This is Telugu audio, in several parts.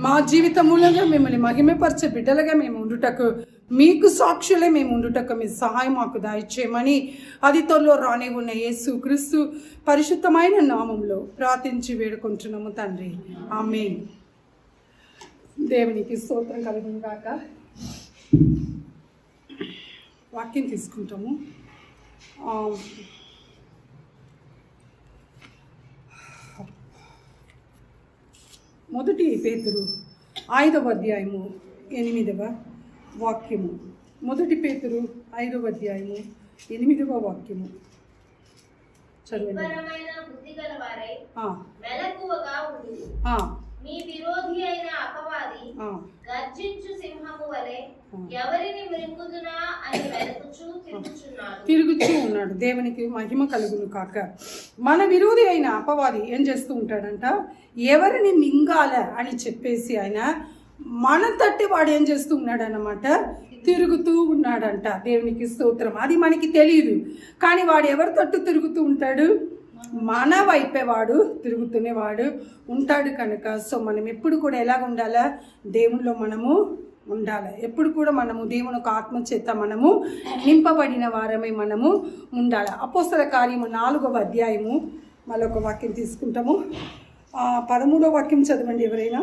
మా జీవిత మూలంగా మిమ్మల్ని మహిమపరిచే బిడ్డలుగా మేము ఉండుటకు, మీకు సాక్షులే మేము ఉండుటకు మీ సహాయం మాకు దయచేయమని అది త్వరలో రాని ఉన్న యేసు క్రీస్తు పరిశుద్ధమైన నామంలో ప్రార్థించి వేడుకుంటున్నాము తండ్రి, ఆమేన్. దేవునికి స్తోత్రం కలుగును గాక. వాక్యం తీసుకుంటాము. మొదటి పేతురు 5వ అధ్యాయము 8వ వాక్యము. మొదటి పేతురు 5వ అధ్యాయము 8వ వాక్యము చదవండి. మీ విరోధి అయిన అపవాది గర్జించు సింహము వలె ఎవరిని మృంగుదునా అని తిరుగుచూ ఉన్నాడు. దేవునికి మహిమ కలుగును కాక. మన విరోధి అయిన అపవాది ఏం చేస్తూ ఉంటాడంట, ఎవరిని మింగాల అని చెప్పేసి ఆయన మన తట్టి వాడు ఏం చేస్తూ ఉన్నాడు అన్నమాట, తిరుగుతూ ఉన్నాడంట. దేవునికి స్తోత్రం. అది మనకి తెలియదు, కానీ వాడు ఎవరి తట్టు తిరుగుతూ ఉంటాడు, మన వైపే వాడు తిరుగుతునేవాడు ఉంటాడు కనుక. సో మనం ఎప్పుడు కూడా ఎలాగ ఉండాలా, దేవునిలో మనము ఉండాలి. ఎప్పుడు కూడా మనము దేవుని ఒక ఆత్మ చేత మనము నింపబడిన వారమై మనము ఉండాలి. అపోస్తల కార్యము 4వ అధ్యాయము మరొక వాక్యం తీసుకుంటాము. 13వ వాక్యం చదవండి ఎవరైనా.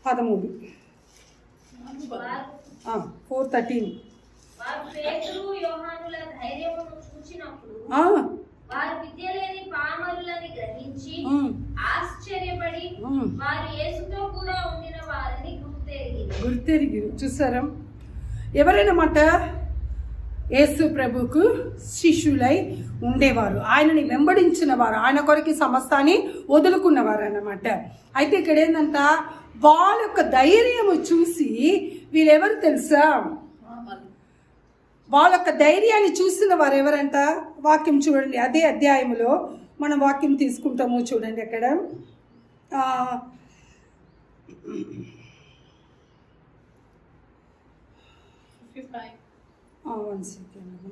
13 4:13. వారు విద్య లేని పామరులని గ్రహించి ఆశ్చర్యపడి వారు యేసుతో కూడా ఉండిన వారిని గుర్తెరిగి. చూసారా, ఎవరైనా మాట యేసు ప్రభుకు శిష్యులై ఉండేవారు, ఆయనని వెంబడించిన వారు, ఆయన కొరకు సమస్తాన్ని వదులుకున్నవారు అన్నమాట. అయితే ఇక్కడ ఏంటంట, వాళ్ళ యొక్క ధైర్యము చూసి వీళ్ళెవరు తెలుసా, వాళ్ళ యొక్క ధైర్యాన్ని చూసిన వారు ఎవరంట. వాక్యం చూడండి, అదే అధ్యాయంలో మనం వాక్యం తీసుకుంటాము. చూడండి అక్కడ 1 సెకండ్.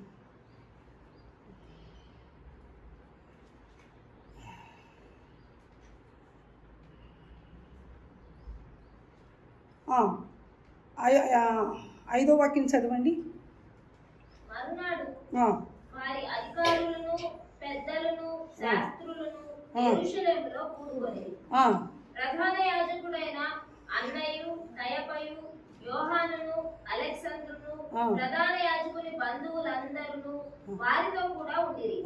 ఐదో వాక్యం చదవండి. మరునాడు వారి అధికారులను పెద్దలను శాస్త్రులను యెరూషలేములో కూడుకొని ప్రధాన యాజకుడైన అన్నయు కయపయు యోహానును అలెగ్జాంద్రును ప్రధాన యాజకుని బంధువులందరూ వారితో కూడా ఉండిరి.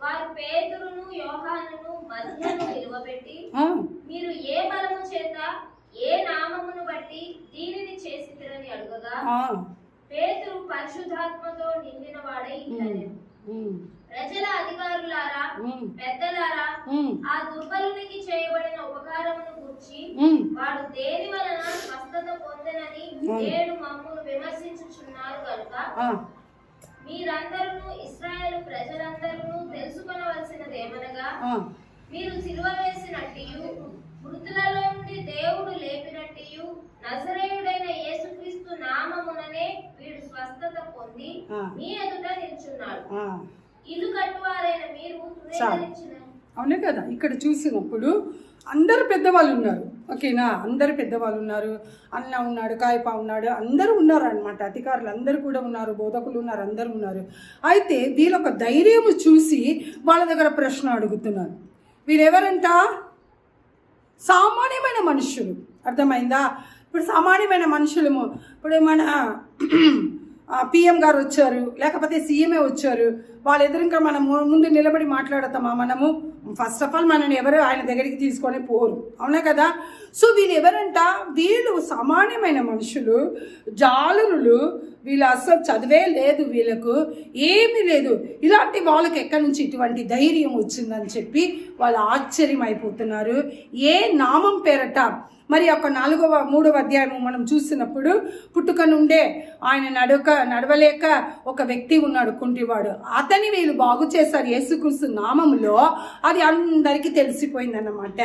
వారు పేతురును యోహానును మధ్యను నిలువబెట్టి, మీరు ఏ బలము చేత ఏ నామమును బట్టి దీనిని చేసిరని అడుగగా, పేతురు పరిశుద్ధాత్మతో నిండిన వాడై ఇట్లనెను, ప్రజల అధికారులారా పెద్దలారా, ఆ దుర్బలునికి చేయబడిన ఉపకారమును గురించి వాడు దేని వలన స్వస్థత పొందెనని నేడు మమ్మల్ని విమర్శించుచున్నారు కనుక మీరందరూ ఇశ్రాయేలు ప్రజలందరూ తెలుసుకొనవలసినదేమనగా, మీరు సిలువ వేసినట్టియు మృతులలో నుండి దేవుడు లేపినట్టియు నజరేయుడైన యేసుక్రీస్తు నామముననే వీడు స్వస్థత పొంది మీ ఎదుట నిల్చున్నాడు. ఇల్లు కట్టువారైన మీరు అవునే కదా. ఇక్కడ చూసినప్పుడు అందరు పెద్దవాళ్ళు ఉన్నారు, ఓకేనా, అందరు పెద్దవాళ్ళు ఉన్నారు. అన్న ఉన్నాడు, కాయప ఉన్నాడు, అందరూ ఉన్నారు అనమాట. అధికారులు అందరూ కూడా ఉన్నారు, బోధకులు ఉన్నారు, అందరూ ఉన్నారు. అయితే వీళ్ళొక ధైర్యము చూసి వాళ్ళ దగ్గర ప్రశ్న అడుగుతున్నారు. వీరెవరంట, సామాన్యమైన మనుషులు. అర్థమైందా? ఇప్పుడు సామాన్యమైన మనుషులము, ఇప్పుడు మన పిఎం గారు వచ్చారు, లేకపోతే సీఎంఏ వచ్చారు, వాళ్ళ ఎదురుగా మనం ముందు నిలబడి మాట్లాడతామా? మనము ఫస్ట్ ఆఫ్ ఆల్ మనని ఎవరు ఆయన దగ్గరికి తీసుకొని పోరు, అవునా కదా. సో వీళ్ళు ఎవరంట, వీళ్ళు సామాన్యమైన మనుషులు, జాలురులు, వీళ్ళు అసలు చదివే లేదు, వీళ్ళకు ఏమీ లేదు. ఇలాంటి వాళ్ళకి ఎక్కడి నుంచి ఇటువంటి ధైర్యం వచ్చిందని చెప్పి వాళ్ళు ఆశ్చర్యం అయిపోతున్నారు. ఏ నామం పేరట మరి ఒక 3వ అధ్యాయము మనం చూసినప్పుడు, పుట్టుక నుండే ఆయన నడవలేక ఒక వ్యక్తి ఉన్నాడు, కుంటివాడు. అతని వీళ్ళు బాగు చేశారు యేసుక్రీస్తు నామములో. అది అందరికీ తెలిసిపోయిందన్నమాట.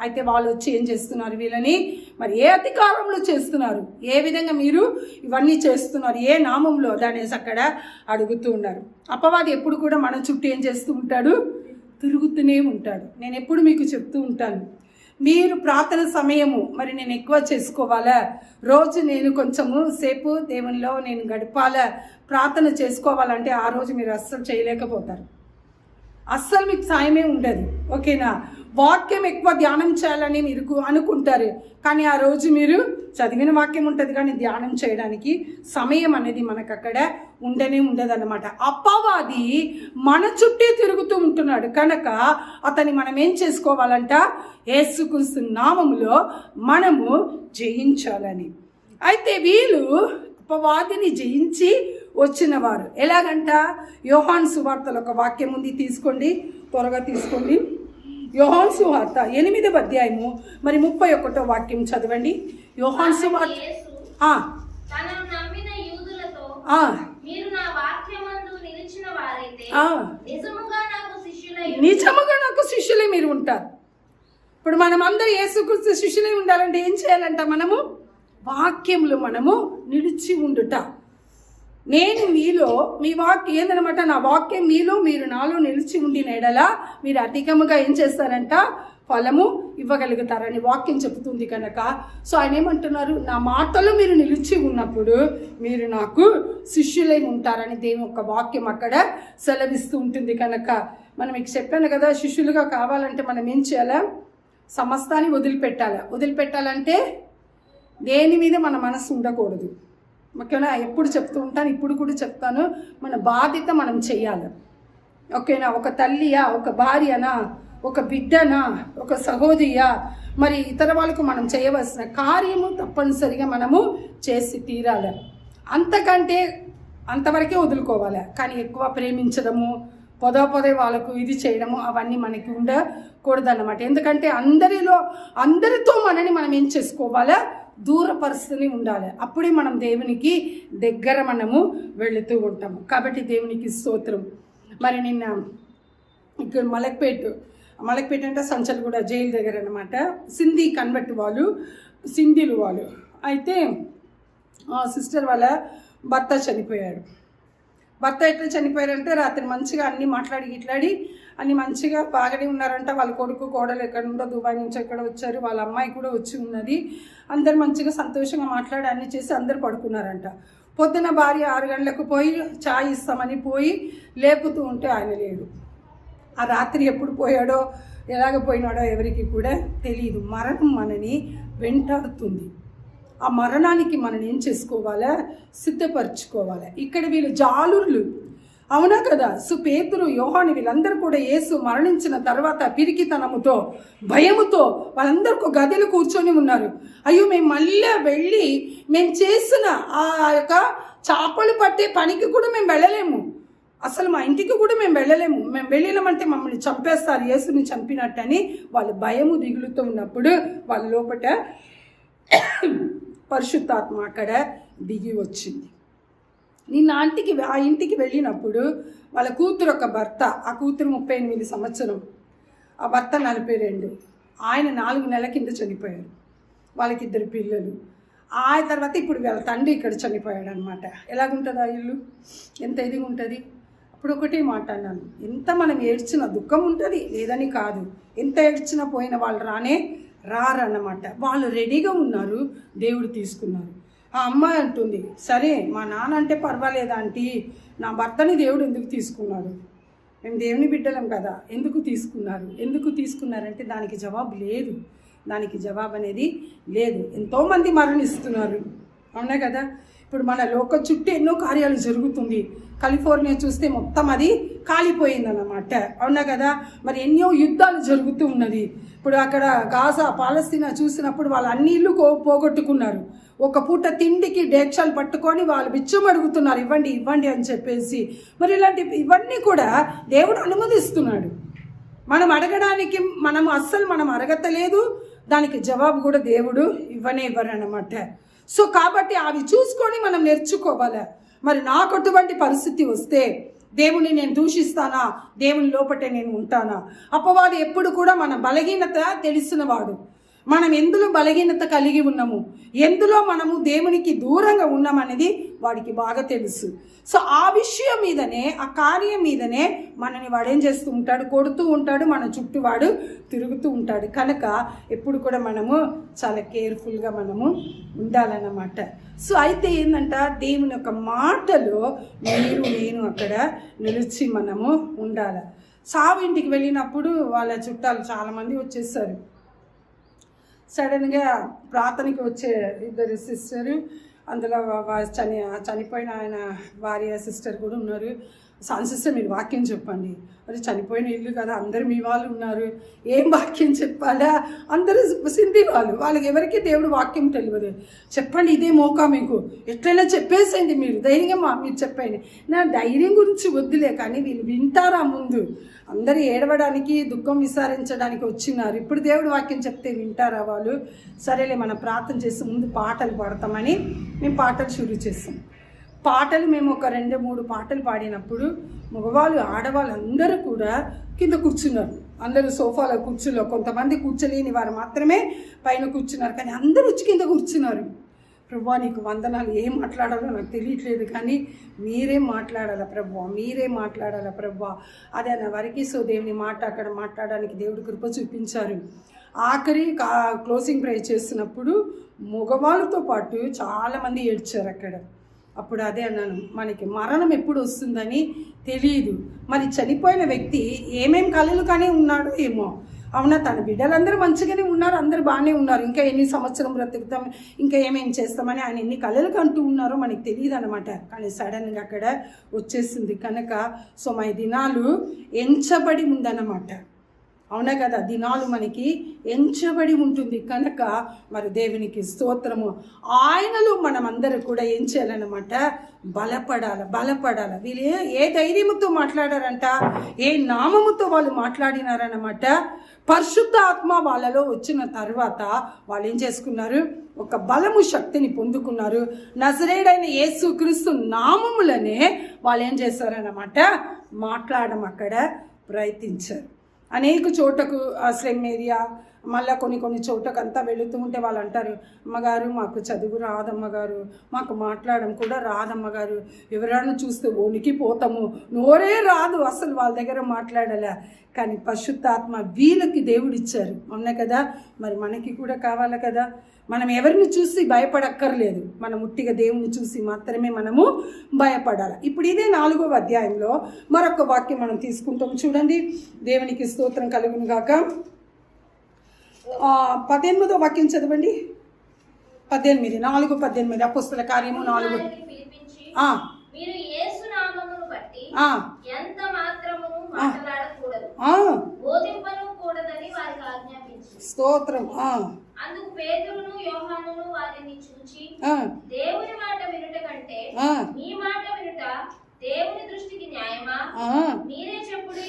అయితే వాళ్ళు వచ్చి ఏం చేస్తున్నారు, వీళ్ళని మరి ఏ అధికారంలో చేస్తున్నారు, ఏ విధంగా మీరు ఇవన్నీ చేస్తున్నారు, ఏ నామంలో దానేసి అక్కడ అడుగుతూ ఉన్నారు. అపవాది ఎప్పుడు కూడా మన చుట్టూ ఏం చేస్తూ ఉంటాడు, తిరుగుతూనే ఉంటాడు. నేను ఎప్పుడు మీకు చెప్తూ ఉంటాను, మీరు ప్రార్థన సమయము మరి నేను ఎక్కువ చేసుకోవాలా, రోజు నేను కొంచెము సేపు దేవునిలో నేను గడపాలా, ప్రార్థన చేసుకోవాలంటే ఆ రోజు మీరు అస్సలు చేయలేకపోతారు. అస్సలు మీకు సాయమే ఉండదు. ఓకేనా? వాక్యం ఎక్కువ ధ్యానం చేయాలని మీరు అనుకుంటారు, కానీ ఆ రోజు మీరు చదివిన వాక్యం ఉంటుంది కానీ ధ్యానం చేయడానికి సమయం అనేది మనకు అక్కడ ఉండదు అన్నమాట. అపవాది మన చుట్టే తిరుగుతూ ఉంటున్నాడు కనుక అతన్ని మనం ఏం చేసుకోవాలంట? యేసుక్రీస్తు నామములో మనము జయించాలని. అయితే వీళ్ళు అపవాదిని జయించి వచ్చిన వారు. ఎలాగంట? యోహాను సువార్తలో ఒక వాక్యం ఉంది, తీసుకోండి, త్వరగా తీసుకోండి. యోహాను సువార్త 8వ అధ్యాయము మరి 31వ వాక్యం చదవండి. యోహాను సువార్త తనను నమ్మిన యూదులతో, మీరు నా వాక్యమందు నిలిచిన వారైతే నిజముగా నాకు శిష్యులై మీరు ఉంటారు. ఇప్పుడు మనం అందరూ యేసుక్రీస్తు శిష్యులై ఉండాలంటే ఏం చేయాలంట? మనము వాక్యములు మనము నిలిచి ఉండుట. నేను మీలో, మీ వాక్యం ఏందనమాట? నా వాక్యం మీలో, మీరు నాలో నిలిచి ఉండిన ఎడల మీరు అధికముగా ఏం చేస్తారంట? ఫలము ఇవ్వగలుగుతారని వాక్యం చెబుతుంది కనుక. సో ఆయన ఏమంటున్నారు? నా మాటలు మీరు నిలిచి ఉన్నప్పుడు మీరు నాకు శిష్యులై ఉంటారని దేవుని యొక్క వాక్యం అక్కడ సెలవిస్తూ ఉంటుంది కనుక మనం మీకు చెప్పాను కదా, శిష్యులుగా కావాలంటే మనం ఏం చేయాలా? సమస్తాన్ని వదిలిపెట్టాలంటే దేని మీద మన మనసు ఉండకూడదు. ఓకేనా? ఎప్పుడు చెప్తూ ఉంటాను, ఇప్పుడు కూడా చెప్తాను, మన బాధ్యత మనం చెయ్యాలి. ఓకేనా? ఒక తల్లియా, ఒక భార్యనా, ఒక బిడ్డనా, ఒక సహోదరియా, మరి ఇతర వాళ్ళకు మనం చేయవలసిన కార్యము తప్పనిసరిగా మనము చేసి తీరాలి. అంతకంటే అంతవరకే వదులుకోవాలి. కానీ ఎక్కువ ప్రేమించడము, పదే వాళ్ళకు ఇది చేయడము అవన్నీ మనకి ఉండకూడదన్నమాట. ఎందుకంటే అందరితో మనని మనం ఏం చేసుకోవాలా? దూరపరుస్తూనే ఉండాలి. అప్పుడే మనం దేవునికి దగ్గర మనము వెళుతూ ఉంటాము. కాబట్టి దేవునికి స్తోత్రం. మరి నిన్న ఇక్కడ మలక్పేట అంటే సంచలగూడ జైలు దగ్గర అనమాట. సింధీ కన్వర్ట్ వాళ్ళు, సింధీలు వాళ్ళు. అయితే సిస్టర్ వాళ్ళ భర్త చనిపోయాడు. భర్త ఎట్లా చనిపోయారంటే రాత్రి మంచిగా అన్నీ మాట్లాడి అన్ని మంచిగా బాగానే ఉన్నారంట. వాళ్ళ కొడుకు కోడలు ఎక్కడ ఉందో దుబాయ్ నుంచి ఎక్కడ వచ్చారు, వాళ్ళ అమ్మాయి కూడా వచ్చి ఉన్నది. అందరు మంచిగా సంతోషంగా మాట్లాడి అన్నీ చేసి అందరు పడుకున్నారంట. పొద్దున భార్య 6 గంటలకు పోయి చాయ్ ఇస్తామని పోయి లేపుతూ ఉంటే ఆయన లేడు. ఆ రాత్రి ఎప్పుడు పోయాడో ఎలాగ పోయినాడో ఎవరికి కూడా తెలియదు. మరణం మనని వెంటాడుతుంది. ఆ మరణానికి మనం ఏం చేసుకోవాలా? సిద్ధపరచుకోవాలి. ఇక్కడ వీళ్ళు జాలుర్లు, అవునా కదా? పేతురు, యోహాను వీళ్ళందరూ కూడా యేసు మరణించిన తర్వాత పిరికితనముతో, భయముతో వాళ్ళందరూ గదిలో కూర్చొని ఉన్నారు. అయ్యో, మేము మళ్ళీ వెళ్ళి మేము చేసిన ఆ యొక్క చేపలు పట్టే పనికి కూడా మేము వెళ్ళలేము, అసలు మా ఇంటికి కూడా మేము వెళ్ళలేము, మేము వెళ్ళినామంటే మమ్మల్ని చంపేస్తారు, యేసుని చంపినట్టని వాళ్ళు భయము దిగులుతో ఉన్నప్పుడు వాళ్ళ లోపట పరిశుద్ధాత్మ అక్కడ దిగి వచ్చింది. నిన్న ఆ ఇంటికి వెళ్ళినప్పుడు వాళ్ళ కూతురు ఒక భర్త, ఆ కూతురు 38 సంవత్సరం, ఆ భర్త 42, ఆయన 4 నెలల కింద చనిపోయారు. వాళ్ళకి 2 పిల్లలు. ఆ తర్వాత ఇప్పుడు వాళ్ళ తండ్రి ఇక్కడ చనిపోయాడు అనమాట. ఎలాగుంటుంది ఆ ఇల్లు? ఎంత ఇదిగా ఉంటుంది. అప్పుడు ఒకటే మాట అన్నాను, ఎంత మనం ఏడ్చినా దుఃఖం ఉంటుంది, లేదని కాదు, ఎంత ఏడ్చినా పోయిన వాళ్ళు రారన్నమాట. వాళ్ళు రెడీగా ఉన్నారు, దేవుడు తీసుకున్నారు. ఆ అమ్మాయి అంటుంది, సరే మా నాన్న అంటే పర్వాలేదు ఆంటీ, నా భర్తని దేవుడు ఎందుకు తీసుకున్నాడు? మేము దేవుని బిడ్డలం కదా, ఎందుకు తీసుకున్నారంటే దానికి జవాబు లేదు. దానికి జవాబు అనేది లేదు. ఎంతోమంది మరణిస్తున్నారు, అవునా కదా? ఇప్పుడు మన లోక చుట్టూ ఎన్నో కార్యాలు జరుగుతుంది. కాలిఫోర్నియా చూస్తే మొత్తం అది కాలిపోయిందన్నమాట, అవునా కదా? మరి ఎన్నో యుద్ధాలు జరుగుతూ ఉన్నది. ఇప్పుడు అక్కడ గాజా, పాలస్తీనా చూసినప్పుడు వాళ్ళు అన్ని ఇల్లు పోగొట్టుకున్నారు. ఒక పూట తిండికి డేక్షాలు పట్టుకొని వాళ్ళు బిచ్చం అడుగుతున్నారు, ఇవ్వండి అని చెప్పేసి. మరి ఇవన్నీ కూడా దేవుడు అనుమతిస్తున్నాడు. మనం అడగడానికి మనం అడగతలేదు, దానికి జవాబు కూడా దేవుడు ఇవ్వరన్నమాట. సో కాబట్టి అవి చూసుకొని మనం నేర్చుకోవాలి. మరి నాకు అటువంటి పరిస్థితి వస్తే దేవుని నేను దూషిస్తానా? దేవుని లోపటే నేను ఉంటానా? అపవాది ఎప్పుడు కూడా మన బలహీనత తెలిసినవాడు. మనం ఎందులో బలహీనత కలిగి ఉన్నాము, ఎందులో మనము దేవునికి దూరంగా ఉన్నామనేది వాడికి బాగా తెలుసు. సో ఆ విషయం మీదనే, ఆ కార్యం మీదనే మనని వాడు ఏం చేస్తూ ఉంటాడు, కొడుతూ ఉంటాడు, మన చుట్టూ వాడు తిరుగుతూ ఉంటాడు. కనుక ఎప్పుడు కూడా మనము చాలా కేర్ఫుల్గా మనము ఉండాలన్నమాట. సో అయితే ఏంటంట, దేవుని యొక్క మాటలో మీరు నేను అక్కడ నిలిచి మనము ఉండాలి. సావు ఇంటికి వెళ్ళినప్పుడు వాళ్ళ చుట్టాలు చాలామంది వచ్చేసారు. సడన్గా ప్రార్థనకి వచ్చే ఇద్దరు సిస్టరు, అందులో చనిపోయిన ఆయన భార్య సిస్టర్ కూడా ఉన్నారు. సిస్టర్ మీరు వాక్యం చెప్పండి. అది చనిపోయిన ఇల్లు కదా, అందరు మీ వాళ్ళు ఉన్నారు, ఏం వాక్యం చెప్పాలా? అందరూ సింధీ వాళ్ళకి ఎవరికి దేవుడు వాక్యం తెలియదు. చెప్పండి, ఇదే మోకా మీకు, ఎట్లయినా చెప్పేసేయండి, మీరు ధైర్యంగా మీరు చెప్పండి. నా ధైర్యం గురించి వద్దులే, కానీ వీళ్ళు వింటారా? ముందు అందరూ ఏడవడానికి, దుఃఖం విసారించడానికి వచ్చినారు. ఇప్పుడు దేవుడు వాక్యం చెప్తే వింటారా వాళ్ళు? సరేలే, మనం ప్రార్థన చేసి ముందు పాటలు పాడతామని మేము పాటలు షురూ చేస్తాం. పాటలు మేము ఒక 2-3 పాటలు పాడినప్పుడు మగవాళ్ళు ఆడవాళ్ళు అందరూ కూడా కింద కూర్చున్నారు. అందరూ సోఫాలో కూర్చున్నారు. కొంతమంది కూర్చోలేని వారు మాత్రమే పైన కూర్చున్నారు, కానీ అందరూ వచ్చి కింద కూర్చున్నారు. ప్రభువా నీకు వందనాలు, ఏం మాట్లాడాలో నాకు తెలియట్లేదు, కానీ మీరే మాట్లాడాలా ప్రభువా, మీరే మాట్లాడాలా ప్రభువా అదే అన్న వరకు. సో దేవుని మాట అక్కడ మాట్లాడడానికి దేవుడు కృప చూపించారు. ఆఖరి క్లోజింగ్ ప్రేయర్ చేస్తున్నప్పుడు మగవాళ్ళతో పాటు చాలామంది ఏడ్చారు అక్కడ. అప్పుడు అదే అన్నాను, మనకి మరణం ఎప్పుడు వస్తుందని తెలియదు. మరి చనిపోయిన వ్యక్తి ఏమేం కలలు కానీ ఉన్నాడో ఏమో. అవునా, తన బిడ్డలందరూ మంచిగానే ఉన్నారు, అందరూ బాగానే ఉన్నారు, ఇంకా ఎన్ని సంవత్సరం బ్రతుకుతాం, ఇంకా ఏమేం చేస్తామని ఆయన ఎన్ని కలలు కంటూ ఉన్నారో మనకి తెలియదు అనమాట. కానీ సడన్గా అక్కడ వచ్చేసింది. కనుక సో మా దినాలు ఎంచబడి ఉందన్నమాట. అవునా కదా, దినాలు మనకి ఎంచబడి ఉంటుంది. కనుక మరి దేవునికి స్తోత్రము. ఆయనలో మనం అందరూ కూడా ఏం చేయాలన్నమాట, బలపడాలి. వీళ్ళు ఏ ధైర్యముతో మాట్లాడారంట, ఏ నామముతో వాళ్ళు మాట్లాడినారన్నమాట. పరిశుద్ధ ఆత్మ వాళ్ళలో వచ్చిన తర్వాత వాళ్ళు ఏం చేసుకున్నారు, ఒక బలము శక్తిని పొందుకున్నారు. నజరేయుడైన యేసుక్రీస్తు నామములనే వాళ్ళు ఏం చేశారన్నమాట, మాట్లాడడం అక్కడ ప్రయత్నించారు. అనేక చోటకు స్లెమ్ ఏరియా, మళ్ళీ కొన్ని చోటకు అంతా వెళుతూ ఉంటే వాళ్ళు అంటారు, అమ్మగారు మాకు చదువు రాదమ్మగారు, మాకు మాట్లాడడం కూడా రాదమ్మగారు, ఎవరైనా చూస్తే వణికిపోతాము, నోరే రాదు అసలు వాళ్ళ దగ్గర మాట్లాడాలా. కానీ పరిశుద్ధాత్మ వీళ్ళకి దేవుడు ఇచ్చారు. అవునా కదా, మరి మనకి కూడా కావాలి కదా. మనం ఎవరిని చూసి భయపడక్కర్లేదు, మనం ఉట్టిగా దేవుని చూసి మాత్రమే మనము భయపడాలి. ఇప్పుడు ఇదే 4వ అధ్యాయంలో మరొక వాక్యం మనం తీసుకుంటాం. చూడండి, దేవునికి స్తోత్రం కలుగును గాక. 18వ వాక్యం చదవండి. 4:18 అపోస్తల కార్యము 4. మీరు యేసు నామమును బట్టి ఎంత మాత్రమును మాట్లాడకూడదు, బోధింపను కూడదని వారికి ఆజ్ఞాపించారు. స్తోత్రం. అందుకు పేతురును యోహానును వారిని చూచి, దేవుని మాట వినుట కంటే మీ మాట వినుట దేవుని దృష్టికి న్యాయమా? మీరే చెప్పుడి,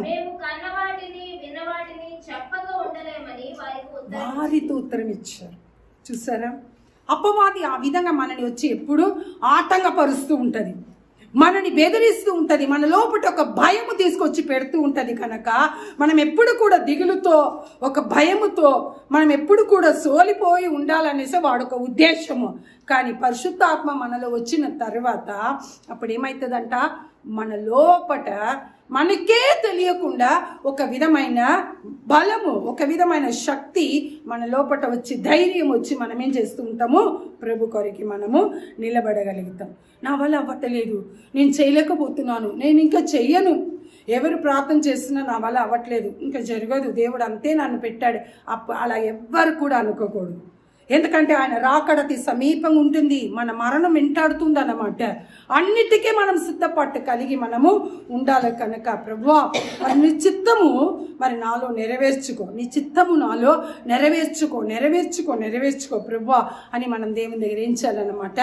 మేము కన్నవాటిని విన్నవాటిని చెప్పక ఉండలేమని వారితో ఉత్తరం ఇచ్చారు. చూసారా, అపవాది ఆ విధంగా మనని వచ్చి ఎప్పుడు ఆటంకపరుస్తూ ఉంటుంది, మనని బెదిరిస్తూ ఉంటుంది, మన లోపల ఒక భయము తీసుకొచ్చి పెడుతూ ఉంటుంది. కనుక మనం ఎప్పుడు కూడా దిగులుతో, ఒక భయముతో మనం ఎప్పుడు కూడా సోలిపోయి ఉండాలనేసి వాడొక ఉద్దేశము. కానీ పరిశుద్ధాత్మ మనలో వచ్చిన తర్వాత అప్పుడు ఏమవుతుందంట, మన లోపట మనకే తెలియకుండా ఒక విధమైన బలము, ఒక విధమైన శక్తి మన లోపట వచ్చి, ధైర్యం వచ్చి మనం ఏం చేస్తూ ఉంటాము, ప్రభు కొరికి మనము నిలబడగలుగుతాం. నా వల్ల అవ్వట్లేదు, నేను చేయలేకపోతున్నాను, నేను ఇంకా చెయ్యను, ఎవరు ప్రార్థన చేస్తున్నా నా వల్ల అవ్వట్లేదు, ఇంకా జరగదు, దేవుడు అంతే నన్ను పెట్టాడు, అలా ఎవ్వరు కూడా అనుకోకూడదు. ఎందుకంటే ఆయన రాకడతి సమీపంగా ఉంటుంది, మన మరణం వెంటాడుతుంది అన్నమాట. అన్నిటికీ మనం సిద్ధపాటు కలిగి మనము ఉండాలి. కనుక ప్రభువా మరి నీ చిత్తము మరి నాలో నెరవేర్చుకో, నీ చిత్తము నాలో నెరవేర్చుకో ప్రభువా అని మనం దేవుని దగ్గర ఏం చేయాలన్నమాట,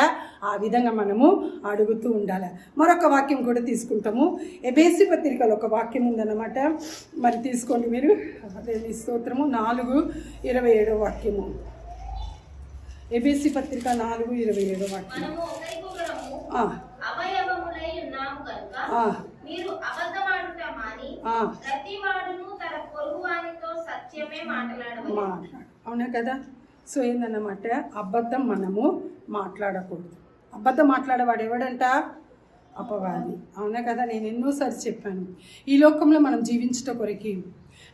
ఆ విధంగా మనము అడుగుతూ ఉండాలి. మరొక వాక్యం కూడా తీసుకుంటాము. ఎబేసీ పత్రికలో ఒక వాక్యం ఉందన్నమాట, మరి తీసుకోండి మీరు. అదే స్తోత్రము 4:27 వాక్యము. ఎబేసీ పత్రిక 4:27 వాక్యం. అవయవములై ఉన్నాము కనుక మీరు అబద్ధమాడుట మాని ప్రతివాడును తన పొరుగువానితో సత్యమే మాట్లాడవలెను. అవునా కదా? సో ఏందన్నమాట, అబద్ధం మనము మాట్లాడకూడదు. అబద్ధం మాట్లాడేవాడు ఎవడంట? అపవాది. అవునా కదా? నేను ఎన్నోసారి చెప్పాను, ఈ లోకంలో మనం జీవించట కొరకి,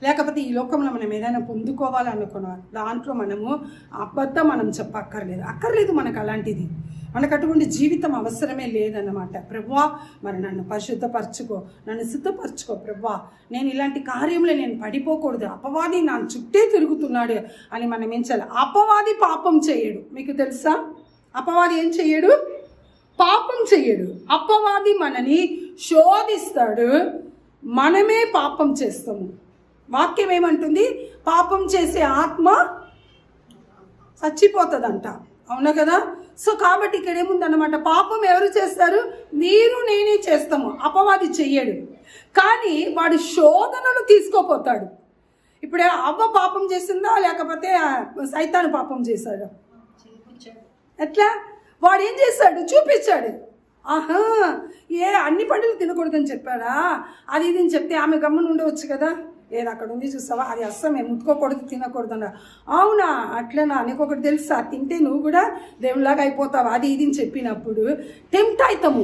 లేకపోతే ఈ లోకంలో మనం ఏదైనా పొందుకోవాలనుకున్న దాంట్లో మనము అబద్ధం మనం అక్కర్లేదు మనకు అలాంటిది. మనకు అటువంటి జీవితం అవసరమే లేదన్నమాట. ప్రభువా, మరి నన్ను పరిశుద్ధపరచుకో, నన్ను సిద్ధపరచుకో ప్రభువా, నేను ఇలాంటి కార్యంలో నేను పడిపోకూడదు, అపవాది నా చుట్టే తిరుగుతున్నాడు అని మనం ఏం చేయాలి? అపవాది పాపం చేయడు. మీకు తెలుసా? అపవాది ఏం చెయ్యడు? పాపం చెయ్యడు. అపవాది మనని శోధిస్తాడు, మనమే పాపం చేస్తాము. వాక్యం ఏమంటుంది? పాపం చేసే ఆత్మ చచ్చిపోతుందంట. అవునా కదా? సో కాబట్టి ఇక్కడ ఏముందన్నమాట, పాపం ఎవరు చేస్తారు? మీరు నేనే చేస్తాము, అపవాది చెయ్యడు. కానీ వాడు శోధనలు తీసుకోపోతాడు. ఇప్పుడు అవ్వ పాపం చేసిందా లేకపోతే సైతాను పాపం చేశాడు? ఎట్లా? వాడు ఏం చేశాడు? చూపించాడు. ఆహా, అన్ని పండుగలు తినకూడదని చెప్పాడా? అది ఇది అని చెప్తే ఆమె గమ్మున ఉండవచ్చు కదా. ఏది అక్కడ ఉంది చూస్తావా, అది అస్సలు మేము ముట్టుకోకూడదు, తినకూడదు అన్న. అవునా, అట్లనా? నీకు ఒకటి తెలుసా, తింటే నువ్వు కూడా దేవుళ్ళలాగా అయిపోతావు, అది ఇది అని చెప్పినప్పుడు టెంప్ట్ అవుతాము.